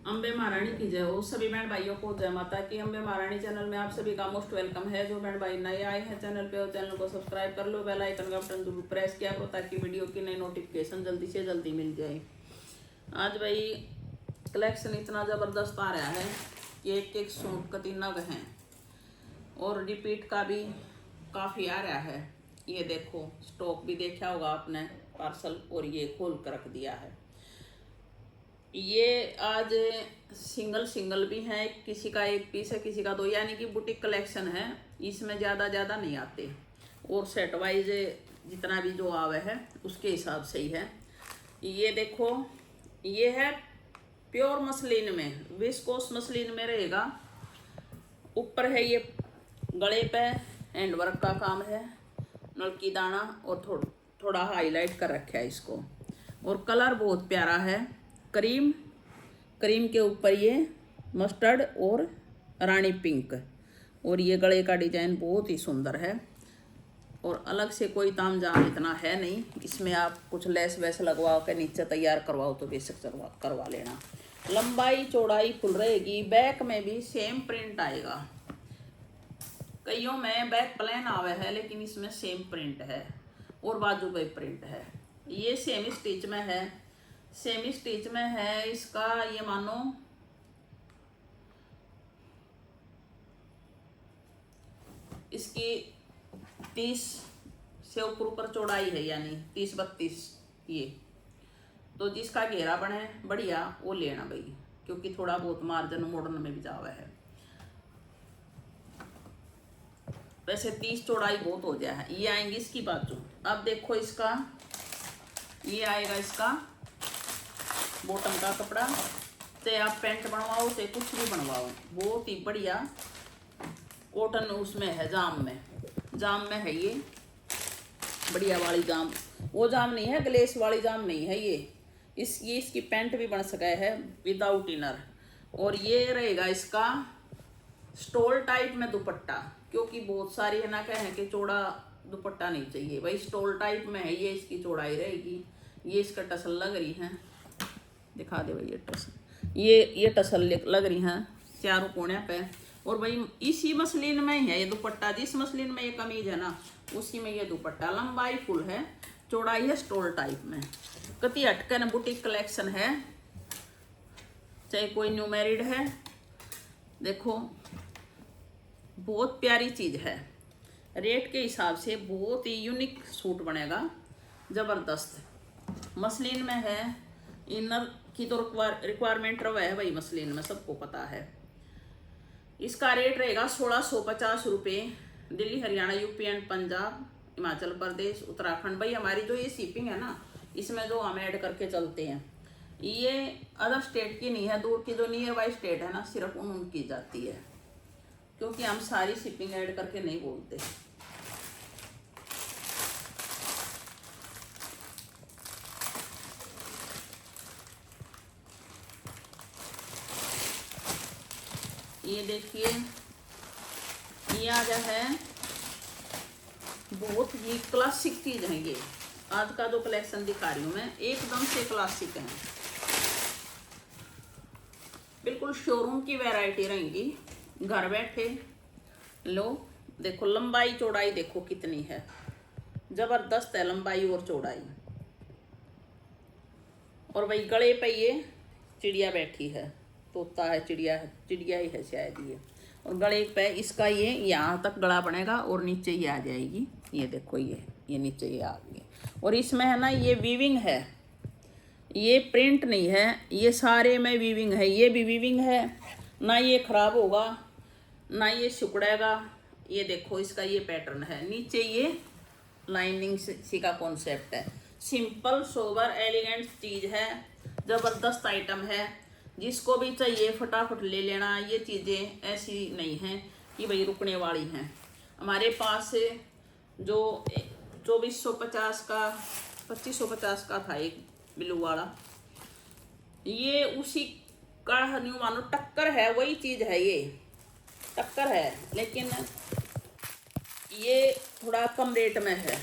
अम्बे महारानी की जय हो। सभी बहन भाइयों को जय माता की। अम्बे महारानी चैनल में आप सभी का मोस्ट वेलकम है। जो बहन भाई नए आए हैं चैनल पे, और चैनल को सब्सक्राइब कर लो, बेल आइकन का बटन जरूर प्रेस किया करो ताकि वीडियो की नई नोटिफिकेशन जल्दी से जल्दी मिल जाए। आज भाई कलेक्शन इतना ज़बरदस्त आ रहा है कि एक एक सूट कति नग हैं और रिपीट का भी काफ़ी आ रहा है। ये देखो स्टॉक भी देखा होगा आपने पार्सल, और ये खोल कर रख दिया है। ये आज सिंगल सिंगल भी हैं, किसी का एक पीस है किसी का दो, यानी कि बुटीक कलेक्शन है। इसमें ज़्यादा नहीं आते, और सेट वाइज जितना भी जो आवे है उसके हिसाब से ही है। ये देखो ये है प्योर मसलिन में, विस्कोस मसलिन में रहेगा। ऊपर है ये गले पे हैंड वर्क का काम है, नलकी दाना और थोड़ा हाईलाइट कर रखा है इसको। और कलर बहुत प्यारा है, क्रीम के ऊपर ये मस्टर्ड और रानी पिंक। और ये गले का डिजाइन बहुत ही सुंदर है, और अलग से कोई ताम जाम इतना है नहीं। इसमें आप कुछ लेस वैस लगवा के नीचे तैयार करवाओ तो बेशक करवा लेना। लंबाई चौड़ाई फुल रहेगी। बैक में भी सेम प्रिंट आएगा। कईयों में बैक प्लेन आवे है, लेकिन इसमें सेम प्रिंट है और बाजू पे प्रिंट है। ये सेमी स्टिच में है, सेमी स्टिच में है। इसका ये मानो इसकी 30 से ऊपर चौड़ाई है, यानी 30-32। ये तो जिसका घेरा बने बढ़िया वो लेना भाई, क्योंकि थोड़ा बहुत मार्जिन मॉडर्न में भी जावा है। वैसे 30 चौड़ाई बहुत हो जाए है। ये आएंगी इसकी बाजू। अब देखो इसका ये आएगा इसका बॉटम का कपड़ा। चाहे आप पैंट बनवाओ चाहे कुछ भी बनवाओ, बहुत ही बढ़िया कॉटन उसमें है। जाम में है ये बढ़िया वाली जाम। वो जाम नहीं है, ग्लेस वाली जाम नहीं है ये। ये इसकी पैंट भी बन सका है विदाउट इनर। और ये रहेगा इसका स्टोल टाइप में दुपट्टा, क्योंकि बहुत सारी है ना कहें कि चौड़ा दुपट्टा नहीं चाहिए भाई। स्टोल टाइप में है ये, इसकी चौड़ाई रहेगी। ये इसका टसल लग रही है, दिखा दे भाई। ये टसल ये टसल लग रही हैं चारों कोने पे। और भाई इसी मसलिन में ही है ये दुपट्टा। जिस मसलिन में ये कमीज है ना उसी में ये दुपट्टा। लंबाई फुल है, चौड़ाई है स्टोल टाइप में। कति हटकर बुटीक कलेक्शन है, चाहे कोई न्यू मैरिड है। देखो बहुत प्यारी चीज़ है। रेट के हिसाब से बहुत ही यूनिक सूट बनेगा, ज़बरदस्त। मसलिन में है, इनर की तो रिक्वायरमेंट रहा है भाई मसलिन में, सबको पता है। इसका रेट रहेगा 1650 रुपये। Delhi, Haryana, UP and Punjab, Himachal Pradesh, Uttarakhand. भाई हमारी जो ये शिपिंग है ना, इसमें जो हम ऐड करके चलते हैं, ये अदर स्टेट की नहीं है। दूर की जो नियर बाई स्टेट है ना, सिर्फ उनकी जाती है, क्योंकि हम सारी शिपिंग ऐड करके नहीं बोलते। ये देखिए ये आ जा है, बहुत ही क्लासिक चीज है ये। आज का जो कलेक्शन दिखा रही हूँ मैं एकदम से क्लासिक है, बिल्कुल शोरूम की वैरायटी रहेंगी। घर बैठे लो। देखो लंबाई चौड़ाई देखो कितनी है, जबरदस्त है लंबाई और चौड़ाई। और भाई गले पे ये चिड़िया बैठी है, तोता है, चिड़िया ही है शायद ये। और गले पे इसका ये यहाँ तक गला बनेगा और नीचे ये आ जाएगी। ये देखो ये नीचे ये आ गई। और इसमें है ना ये वीविंग है, ये प्रिंट नहीं है, ये सारे में वीविंग है। ये भी वीविंग है, ना ये खराब होगा ना ये सिकुड़ेगा। ये देखो इसका ये पैटर्न है, नीचे ये लाइनिंग सी का कॉन्सेप्ट है। सिंपल सोबर एलिगेंट चीज़ है, ज़बरदस्त आइटम है। जिसको भी चाहिए फटाफट ले लेना। ये चीज़ें ऐसी नहीं हैं कि भाई रुकने वाली हैं। हमारे पास जो 2450 का 2550 का था एक ब्लू वाला, ये उसी का न्यू मानो टक्कर है, वही चीज़ है, ये टक्कर है। लेकिन ये थोड़ा कम रेट में है।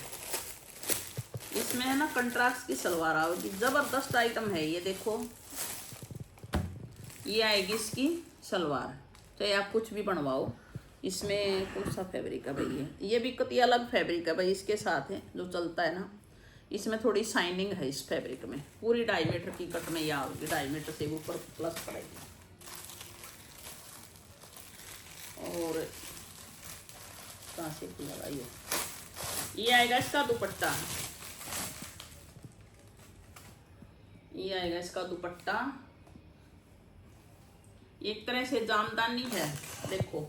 इसमें है ना कंट्रास्ट की सलवार आओगी, ज़बरदस्त आइटम है ये। देखो ये आएगी इसकी सलवार, चाहे आप कुछ भी बनवाओ। इसमें कौन सा फैब्रिक है भाई, ये भी कति अलग फैब्रिक है भाई, इसके साथ है जो चलता है ना। इसमें थोड़ी शाइनिंग है इस फैब्रिक में। पूरी 2.5 मीटर की कट में यह होगी, 2.5 मीटर से ऊपर प्लस पड़ेगी। और कहाँ से लगाइए, ये आएगा इसका दुपट्टा, ये आएगा इसका दुपट्टा। एक तरह से जामदानी है, देखो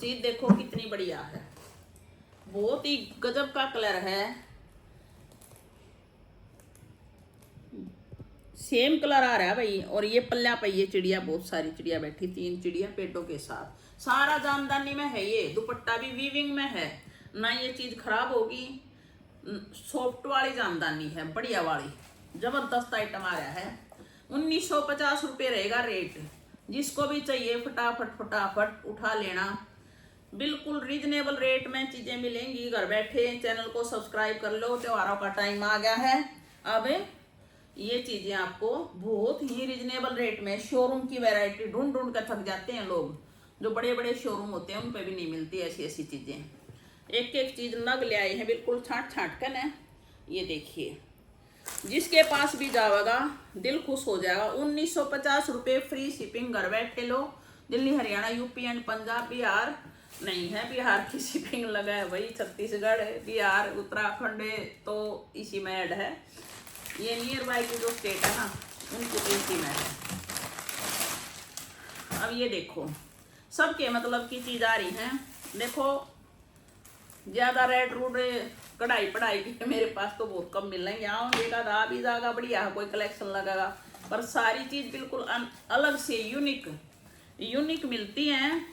चीज देखो कितनी बढ़िया है, बहुत ही गजब का कलर है। सेम कलर आ रहा है भाई। और ये पल्ला पे ये चिड़िया, बहुत सारी चिड़िया बैठी, 3 चिड़िया पेटों के साथ, सारा जामदानी में है। ये दुपट्टा भी वीविंग में है ना, ये चीज खराब होगी। सॉफ्ट वाली जामदानी है, बढ़िया वाली, जबरदस्त आइटम आ रहा है। 1950 रुपये रहेगा रेट। जिसको भी चाहिए फटाफट फटाफट उठा लेना, बिल्कुल रीजनेबल रेट में चीजें मिलेंगी घर बैठे। चैनल को सब्सक्राइब कर लो, त्योहारों का टाइम आ गया है। अब ये चीजें आपको बहुत ही रीजनेबल रेट में, शोरूम की वैरायटी ढूंढ ढूंढ कर थक जाते हैं लोग, जो बड़े बड़े शोरूम होते हैं उन पे भी नहीं मिलती ऐसी ऐसी चीजें। एक एक चीज नग ले आए हैं, बिल्कुल छांट छांट कर ना। ये देखिए, जिसके पास भी जाएगा दिल खुश हो जाएगा। 1950 रुपये, फ्री शिपिंग, घर बैठे लो। दिल्ली, हरियाणा, यूपी एंड पंजाब, बिहार नहीं है, बिहार की शिपिंग लगा है भाई। छत्तीसगढ़, बिहार, उत्तराखंड तो इसी में ऐड है। ये नियर बाई की जो स्टेट है ना, उनको तो इसी में है। अब ये देखो, सबके मतलब की चीज आ रही है। देखो ज्यादा रेड रूड कढ़ाई पढ़ाई की मेरे पास तो बहुत कम मिल रही है। यहाँ देखा था भी जागा बढ़िया कोई कलेक्शन लगागा, पर सारी चीज बिल्कुल अलग से यूनिक यूनिक मिलती हैं।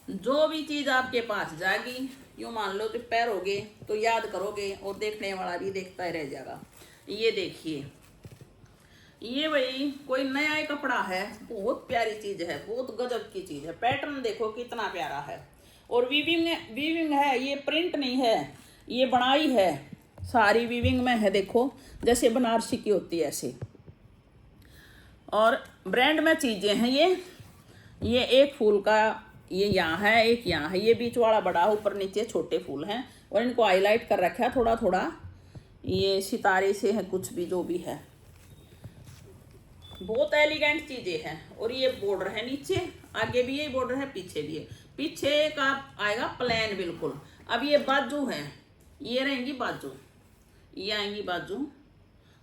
जो भी चीज आपके पास जाएगी, यूँ मान लो कि पैरोगे तो याद करोगे, और देखने वाला भी देखता ही रह जाएगा। ये देखिए, ये भाई कोई नया ही कपड़ा है, बहुत प्यारी चीज है, बहुत गजब की चीज है। पैटर्न देखो कितना प्यारा है, और वीविंग है, ये प्रिंट नहीं है, ये बनाई है, सारी वीविंग में है। देखो जैसे बनारसी की होती है ऐसे, और ब्रांड में चीजें हैं। ये एक फूल का ये यहाँ है, एक यहाँ है, ये बीच वाला बड़ा, ऊपर नीचे छोटे फूल हैं, और इनको हाईलाइट कर रखा है थोड़ा थोड़ा। ये सितारे से है, कुछ भी जो भी है, बहुत एलिगेंट चीजें हैं। और ये बॉर्डर है नीचे, आगे भी यही बॉर्डर है, पीछे भी है। पीछे का आएगा प्लेन बिल्कुल। अब ये बाजू है, ये रहेंगी बाजू, ये आएंगी बाजू,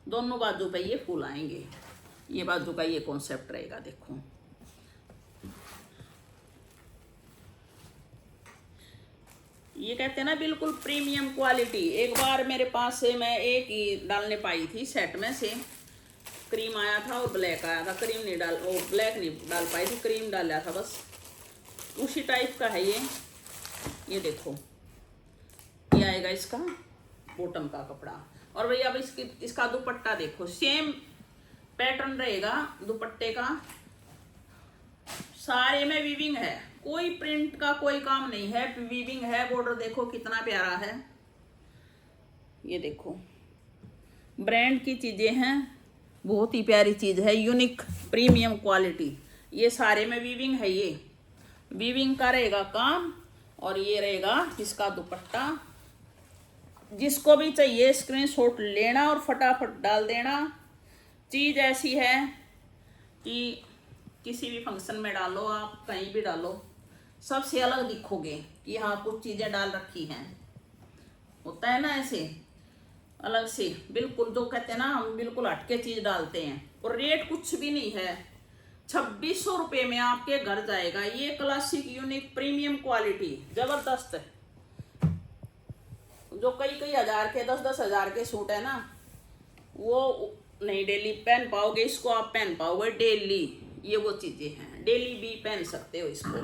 दोनों बाजू पे ये फूल आएंगे। ये बाजू का ये कॉन्सेप्ट रहेगा। देखो ये कहते हैं ना बिल्कुल प्रीमियम क्वालिटी। एक बार मेरे पास से मैं एक ही डालने पाई थी सेट में से, क्रीम आया था और ब्लैक आया था। क्रीम नहीं डाल, वो ब्लैक नहीं डाल पाई थी, क्रीम डाला था बस। उसी टाइप का है ये। ये देखो, ये आएगा इसका बॉटम का कपड़ा। और भैया अब इसका दुपट्टा देखो, सेम पैटर्न रहेगा दुपट्टे का, सारे में वीविंग है, कोई प्रिंट का कोई काम नहीं है, वीविंग है। बॉर्डर देखो कितना प्यारा है। ये देखो ब्रांड की चीजें हैं, बहुत ही प्यारी चीज है, यूनिक प्रीमियम क्वालिटी। ये सारे में वीविंग है, ये वीविंग का रहेगा काम। और ये रहेगा इसका दुपट्टा। जिसको भी चाहिए स्क्रीनशॉट लेना और फटाफट डाल देना। चीज ऐसी है कि किसी भी फंक्शन में डालो, आप कहीं भी डालो, सबसे अलग दिखोगे कि हाँ कुछ चीजें डाल रखी हैं। होता है ना ऐसे अलग से, बिल्कुल जो कहते हैं ना हम बिल्कुल हटके चीज डालते हैं। और रेट कुछ भी नहीं है, 2600 रुपये में आपके घर जाएगा। ये क्लासिक यूनिक प्रीमियम क्वालिटी जबरदस्त है। जो कई कई हजार के 10-10 हजार के सूट है ना, वो नहीं डेली पहन पाओगे, इसको आप पहन पाओगे डेली। ये वो चीजें हैं, डेली भी पहन सकते हो इसको।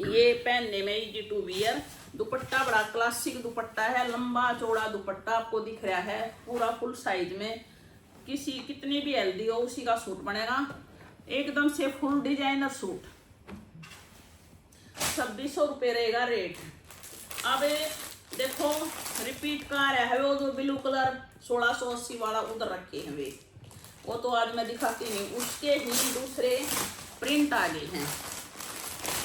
ये पहनने में इजी टू वियर। दुपट्टा बड़ा क्लासिक दुपट्टा है, लंबा चौड़ा दुपट्टा आपको दिख रहा है, पूरा फुल साइज में। कितनी भी हेल्दी हो उसी का सूट बनेगा, एकदम से फुल डिजाइनर सूट। 2600 रुपये रहेगा रेट। अब देखो रिपीट का आ रहा है, वो जो ब्लू कलर 1680 वाला उधर रखे हैं वे, वो तो आज मैं दिखाती नहीं। उसके ही दूसरे प्रिंट प्रिंट आ गए हैं।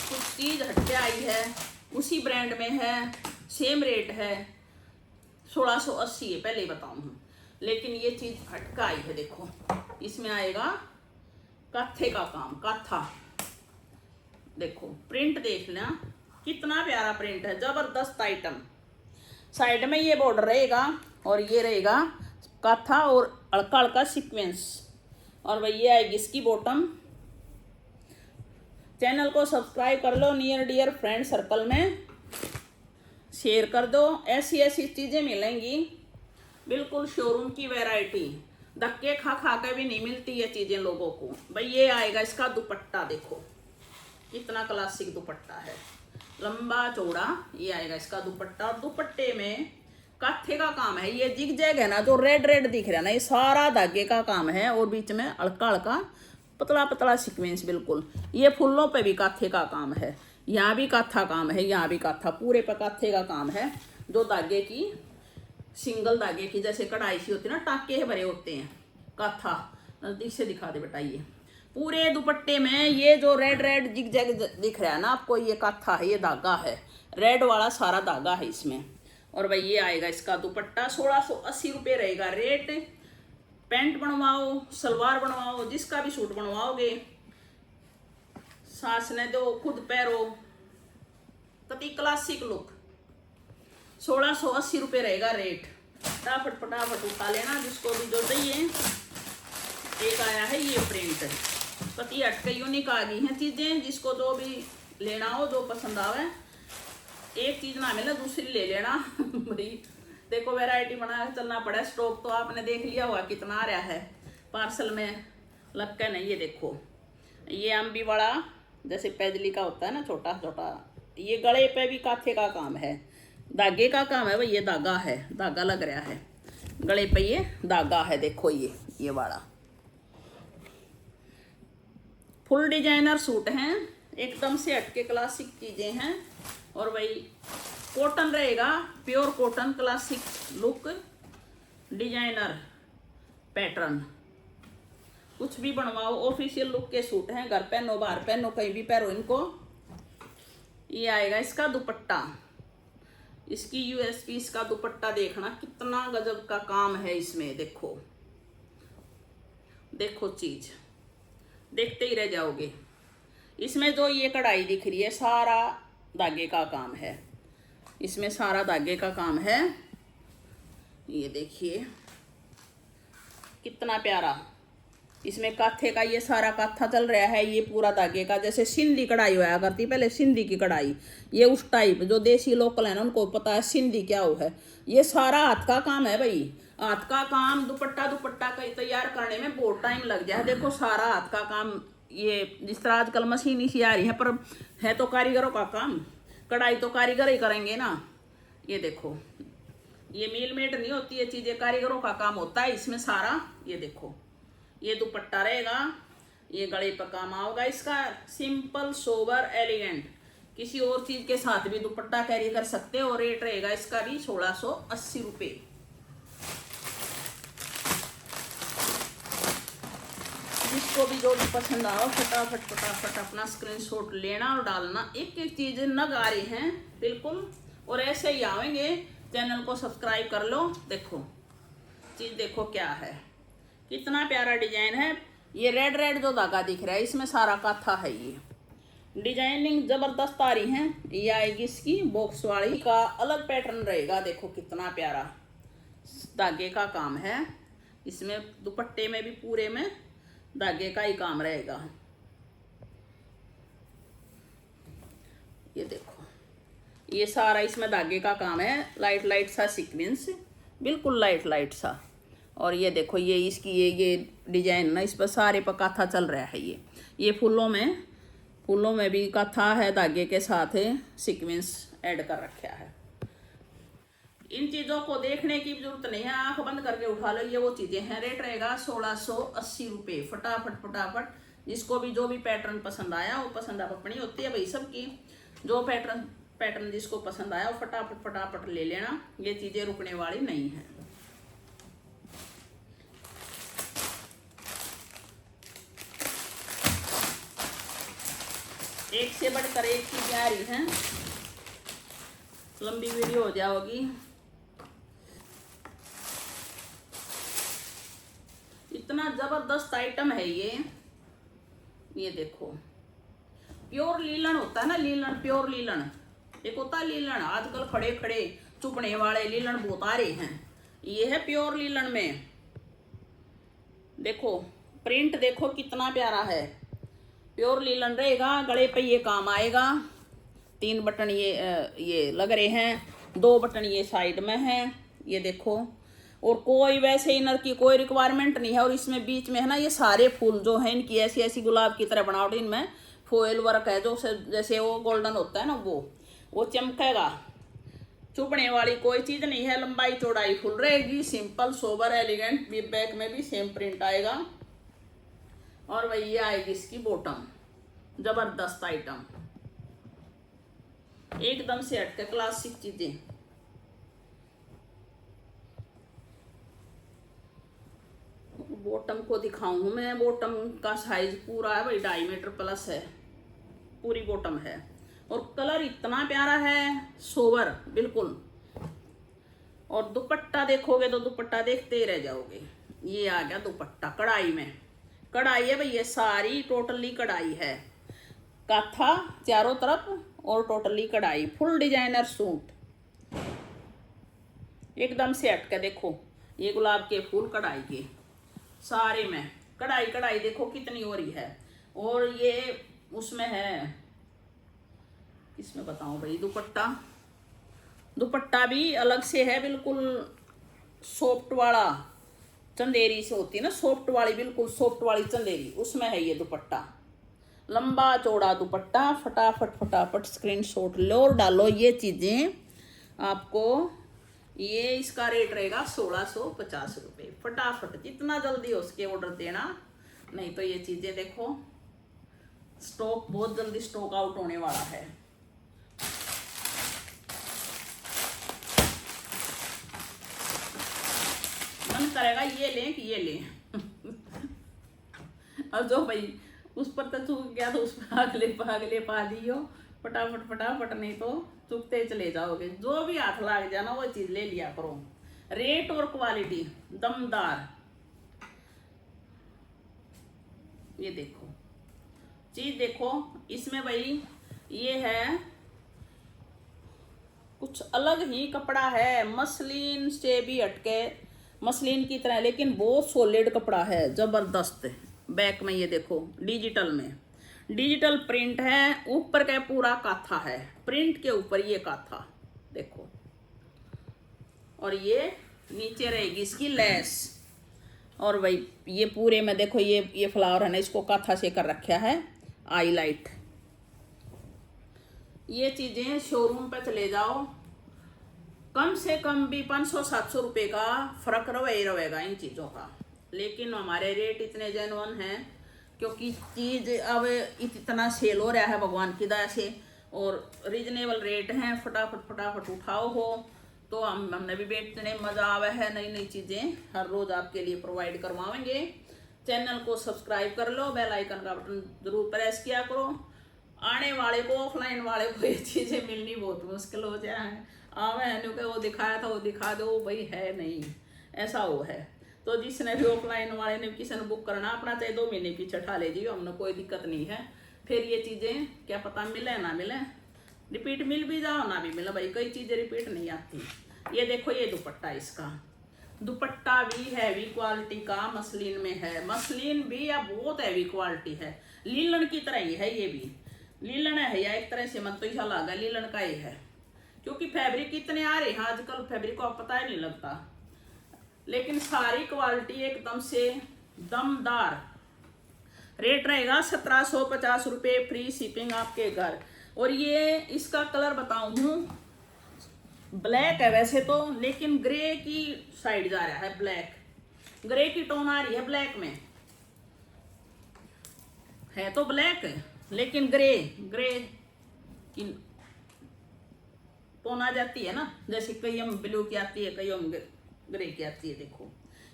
कुछ चीज़ हटके आई है, उसी ब्रांड में है, सेम रेट है, 1680 है, पहले ही बताऊँ। लेकिन ये चीज़ हटका आई है। देखो इसमें आएगा काथे का काम, काथा। देखो प्रिंट देख लेना, कितना प्यारा प्रिंट है, जबरदस्त आइटम। साइड में ये बॉर्डर रहेगा और ये रहेगा काथा और हल्का हल्का सीक्वेंस। और भाई ये आएगी इसकी बॉटम। चैनल को सब्सक्राइब कर लो, नियर डियर फ्रेंड सर्कल में शेयर कर दो। ऐसी ऐसी चीज़ें मिलेंगी, बिल्कुल शोरूम की वैरायटी, धक्के खा खा के भी नहीं मिलती ये चीज़ें लोगों को। भाई ये आएगा इसका दुपट्टा, देखो कितना क्लासिक दुपट्टा है, लंबा चौड़ा ये आएगा इसका दुपट्टा। और दुपट्टे में काथे का काम है। ये जिग जैग है ना, जो रेड रेड दिख रहा है ना, ये सारा धागे का काम है। और बीच में हल्का हल्का पतला पतला सीक्वेंस, बिल्कुल। ये फूलों पे भी काथे का काम है, यहाँ भी काथा काम है, यहाँ भी काथा, पूरे पे काथे का काम है। जो धागे की सिंगल धागे की जैसे कढ़ाई सी होती है ना, टाके भरे होते हैं, काथा। नजदीक से दिखा दे बेटा, ये पूरे दुपट्टे में ये जो रेड रेड जिग जैग दिख रहा है ना आपको, ये काथा है, ये धागा है, रेड वाला सारा धागा है इसमें। और भाई ये आएगा इसका दुपट्टा, 1680 रुपये रहेगा रेट। पैंट बनवाओ, सलवार बनवाओ, जिसका भी सूट बनवाओगे, सास ने दो, खुद पहरो, तभी क्लासिक लुक। 1680 रुपये रहेगा रेट। फटाफट फटाफट उठा लेना जिसको भी जो चाहिए। एक आया है ये प्रिंट, पति हट के यूनिक आ गई हैं चीज़ें, जिसको जो भी लेना हो, जो पसंद आवे। एक चीज़ ना मिले दूसरी ले लेना भाई देखो वैरायटी बना के चलना पड़ा। स्टॉक तो आपने देख लिया होगा कितना आ रहा है पार्सल में लग के। नहीं, ये देखो ये अम्बी वाला जैसे पैजली का होता है ना, छोटा छोटा, ये गले पे भी काथे का काम है, धागे का काम है भाई। ये धागा है, धागा लग रहा है गले पे, ये धागा है। देखो ये वाला फुल डिजाइनर सूट हैं, एकदम से हटके क्लासिक चीज़ें हैं। और भाई कॉटन रहेगा, pure cotton, classic look, designer pattern, कुछ भी बनवाओ। ऑफिशियल लुक के सूट हैं, घर पहनो, बाहर पहनो, कहीं भी पहनो इनको। ये आएगा इसका दुपट्टा, इसकी यूएसपी, इसका दुपट्टा देखना कितना गजब का काम है इसमें। देखो देखो चीज देखते ही रह जाओगे। इसमें जो ये कढ़ाई दिख रही है, सारा धागे का काम है, इसमें सारा धागे का काम है। ये देखिए कितना प्यारा, इसमें काथे का ये सारा काथा चल रहा है। ये पूरा धागे का, जैसे सिंधी कढ़ाई हुआ करती पहले, सिंधी की कढ़ाई, ये उस टाइप। जो देसी लोकल है ना उनको पता है सिंधी क्या हो है। ये सारा हाथ का काम है भाई, हाथ का काम। दुपट्टा का तैयार करने में बहुत टाइम लग जाए। देखो सारा हाथ का काम, ये जिस तरह आजकल मशीन ही सी आ रही है, पर है तो कारीगरों का काम। कढ़ाई तो कारीगर ही करेंगे ना। ये देखो ये मील मेट नहीं होती, ये चीज़ें कारीगरों का काम होता है इसमें सारा। ये देखो ये दुपट्टा रहेगा, ये गले पर काम आओगा इसका, सिंपल सोबर एलिगेंट। किसी और चीज़ के साथ भी दुपट्टा कैरी कर सकते हो। रेट रहेगा इसका भी 1680 रुपये। जिसको भी जो भी पसंद आओ फटाफट फटाफट अपना स्क्रीनशॉट लेना और डालना। एक एक चीज़ नग आ रही हैं बिल्कुल, और ऐसे ही आएंगे। चैनल को सब्सक्राइब कर लो। देखो चीज़ देखो क्या है, कितना प्यारा डिजाइन है। ये रेड रेड जो धागा दिख रहा है, इसमें सारा काथा है। ये डिजाइनिंग जबरदस्त आ रही है। ये आएगी इसकी बॉक्स वाली का अलग पैटर्न रहेगा। देखो कितना प्यारा धागे का काम है इसमें। दुपट्टे में भी पूरे में धागे का ही काम रहेगा। ये देखो ये सारा इसमें धागे का काम है, लाइट लाइट सा सीक्वेंस, बिल्कुल लाइट लाइट सा। और ये देखो ये इसकी ये डिजाइन ना, इस पर सारे पर काथा चल रहा है। ये फूलों में भी काथा है, धागे के साथ है सीक्वेंस ऐड कर रखा है। इन चीज़ों को देखने की जरूरत नहीं है, आंख बंद करके उठा लो। ये वो चीज़ें हैं। रेट रहेगा 1680 रुपये। फटाफट फटाफट जिसको भी जो भी पैटर्न पसंद आया, वो पसंद आप अपनी होती है भाई सबकी। जो पैटर्न जिसको पसंद आया वो फटाफट फटाफट ले लेना। ये चीज़ें रुकने वाली नहीं है। एक से बढ़कर एक चीजें आ रही हैं, लंबी वीडियो हो जाओगी। इतना जबरदस्त आइटम है ये देखो। प्योर लीलन होता है ना, लीलन, प्योर लीलन। एक होता है लीलन, आजकल खड़े खड़े चुपने वाले लीलन बहुत आ रहे हैं। ये है प्योर लीलन में। देखो प्रिंट देखो कितना प्यारा है। प्योर लीलन रहेगा, गले पे ये काम आएगा। 3 बटन ये लग रहे हैं, 2 बटन ये साइड में हैं, ये देखो। और कोई वैसे इनर की कोई रिक्वायरमेंट नहीं है। और इसमें बीच में है ना, ये सारे फूल जो हैं इनकी ऐसी ऐसी गुलाब की तरह बनावट, इनमें फॉयल वर्क है जो जैसे वो गोल्डन होता है ना, वो चमकेगा। चुभने वाली कोई चीज नहीं है। लंबाई चौड़ाई फुल रहेगी, सिंपल सोबर एलिगेंट। बैक में भी सेम प्रिंट आएगा। और वही ये आएगी इसकी बॉटम। जबरदस्त आइटम, एकदम से हटके क्लासिक चीजें। बॉटम को दिखाऊं मैं। बॉटम का साइज पूरा है भाई, 2.5 मीटर प्लस है, पूरी बॉटम है। और कलर इतना प्यारा है, सोबर बिल्कुल। और दुपट्टा देखोगे तो दुपट्टा देखते ही रह जाओगे। ये आ गया दुपट्टा कढ़ाई में। कढ़ाई है भाई, ये सारी टोटली कढ़ाई है, काथा चारों तरफ और टोटली कढ़ाई। फुल डिजाइनर सूट, एकदम से हटके देखो। ये गुलाब के फूल कढ़ाई के सारे में कढ़ाई कढ़ाई देखो कितनी हो रही है। और ये उसमें है, इसमें बताऊं भाई, दुपट्टा भी अलग से है, बिल्कुल सॉफ्ट वाला। चंदेरी से होती है ना सॉफ्ट वाली, बिल्कुल सॉफ्ट वाली चंदेरी, उसमें है ये दुपट्टा। लंबा चौड़ा दुपट्टा। फटाफट फटाफट स्क्रीनशॉट लो और डालो ये चीजें आपको। ये इसका रेट रहेगा 1650 रुपये। फटाफट जितना जल्दी हो उसके ऑर्डर देना, नहीं तो ये चीजें देखो स्टॉक बहुत जल्दी स्टॉक आउट होने वाला है। मन करेगा ये लें कि ये लें। और जो भाई उस पर तो चूक गया तो उस पर अगले पा दियो फटाफट फटाफट, नहीं तो चुपते चले जाओगे। जो भी हाथ लग जाना वो चीज ले लिया करो। रेट और क्वालिटी दमदार। ये देखो चीज देखो, इसमें भाई ये है कुछ अलग ही कपड़ा है, मसलिन से भी हटके, मसलिन की तरह, लेकिन बहुत सॉलिड कपड़ा है, जबरदस्त। बैक में ये देखो डिजिटल में, डिजिटल प्रिंट है। ऊपर का पूरा काथा है, प्रिंट के ऊपर ये काथा देखो। और ये नीचे रहेगी इसकी लेस। और भाई ये पूरे में देखो ये फ्लावर है ना, इसको काथा से कर रखा है हाईलाइट। ये चीजें शोरूम पे चले जाओ, कम से कम भी 500-700 रुपये का फर्क रहेगा इन चीज़ों का। लेकिन हमारे रेट इतने जेन्युइन हैं क्योंकि चीज़ अब इतना सेल हो रहा है भगवान की दया से, और रीजनेबल रेट हैं। फटाफट फटाफट उठाओ हो तो हमने भी बेचने मज़ा आवे है। नई नई चीज़ें हर रोज़ आपके लिए प्रोवाइड करवाएंगे। चैनल को सब्सक्राइब कर लो, बेल आइकन का बटन ज़रूर प्रेस किया करो। आने वाले को, ऑफलाइन वाले को ये चीज़ें मिलनी बहुत मुश्किल हो जाए। आवे है कि वो दिखाया था वो दिखा दो, भाई है नहीं, ऐसा वो है। तो जिसने भी ऑफलाइन वाले ने किसी ने बुक करना अपना, चाहे 2 महीने पीछे ठा लीजिए, हमने कोई दिक्कत नहीं है। फिर ये चीज़ें क्या पता मिले ना मिले, रिपीट मिल भी जाओ ना भी मिले, भाई कई चीज़ें रिपीट नहीं आती। ये देखो ये दुपट्टा, इसका दुपट्टा भी हैवी क्वालिटी का मसलिन में है। मसलिन भी या बहुत हैवी क्वालिटी है, लीलन की तरह ही है। ये भी लीलन है या एक तरह से मन तो ऐसा लगा लीलन का ही है, क्योंकि फैब्रिक कितने आ रहे हैं आजकल, फैब्रिक को पता ही नहीं लगता। लेकिन सारी क्वालिटी एकदम से दमदार। रेट रहेगा 1750 रुपये, फ्री शिपिंग आपके घर। और ये इसका कलर बताऊं, ब्लैक है वैसे तो, लेकिन ग्रे की साइड जा रहा है। ब्लैक ग्रे की टोन आ रही है ब्लैक में, है तो ब्लैक लेकिन ग्रे की टोन आ जाती है ना। जैसे कई हम ब्लू की आती है, कई हम ग्रे की आती है। देखो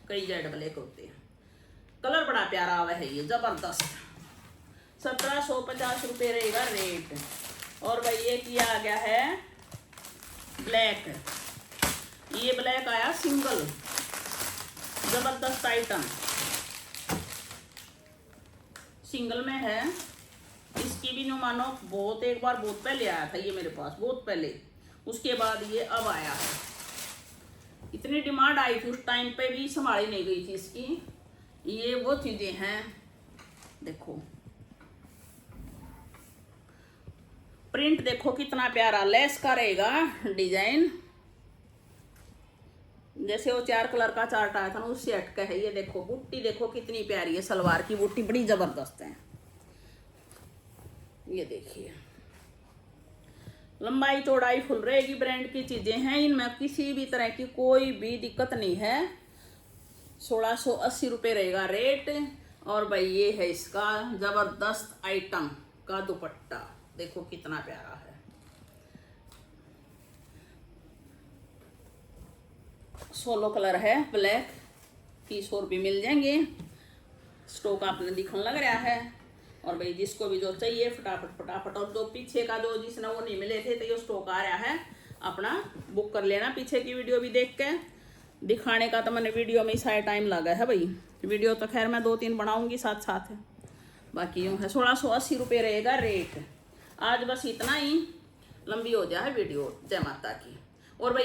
कई जेड ब्लैक होते हैं। कलर बड़ा प्यारा आवा है ये, जबरदस्त। 1750 रुपये रहेगा रेट। और भाई ये किया आ गया है ब्लैक। ये ब्लैक आया सिंगल, जबरदस्त आइटम सिंगल में है। इसकी भी नो मानो बहुत एक बार बहुत पहले आया था ये मेरे पास, बहुत पहले। उसके बाद ये अब आया है। इतनी डिमांड आई थी उस टाइम पे भी, संभाली नहीं गई थी इसकी। ये वो चीजें हैं, देखो प्रिंट देखो कितना प्यारा, लेस का रहेगा डिजाइन। जैसे वो 4 कलर का चार्ट आया था ना, उस सेट का है। ये देखो बूटी देखो कितनी प्यारी है, सलवार की बूटी बड़ी जबरदस्त है। ये देखिए लंबाई चौड़ाई फुल रहेगी, ब्रांड की चीजें हैं, इनमें किसी भी तरह की कोई भी दिक्कत नहीं है। 1680 रुपये रहेगा रेट। और भाई ये है इसका जबरदस्त आइटम का दुपट्टा, देखो कितना प्यारा है। 16 कलर है ब्लैक, 30 रुपये मिल जाएंगे। स्टॉक आपने दिखने लग रहा है। और भाई जिसको भी जो चाहिए फटाफट फटाफट, और जो पीछे का जो जिसने वो नहीं मिले थे तो ये स्टॉक आ रहा है, अपना बुक कर लेना। पीछे की वीडियो भी देख के दिखाने का तो मैंने वीडियो में सारा टाइम लगा है भाई। वीडियो तो खैर मैं 2-3 बनाऊंगी साथ साथ है। बाकी यूँ है 1680 रुपये रहेगा रेट। आज बस इतना ही, लंबी हो जाए वीडियो। जय माता की। और भाई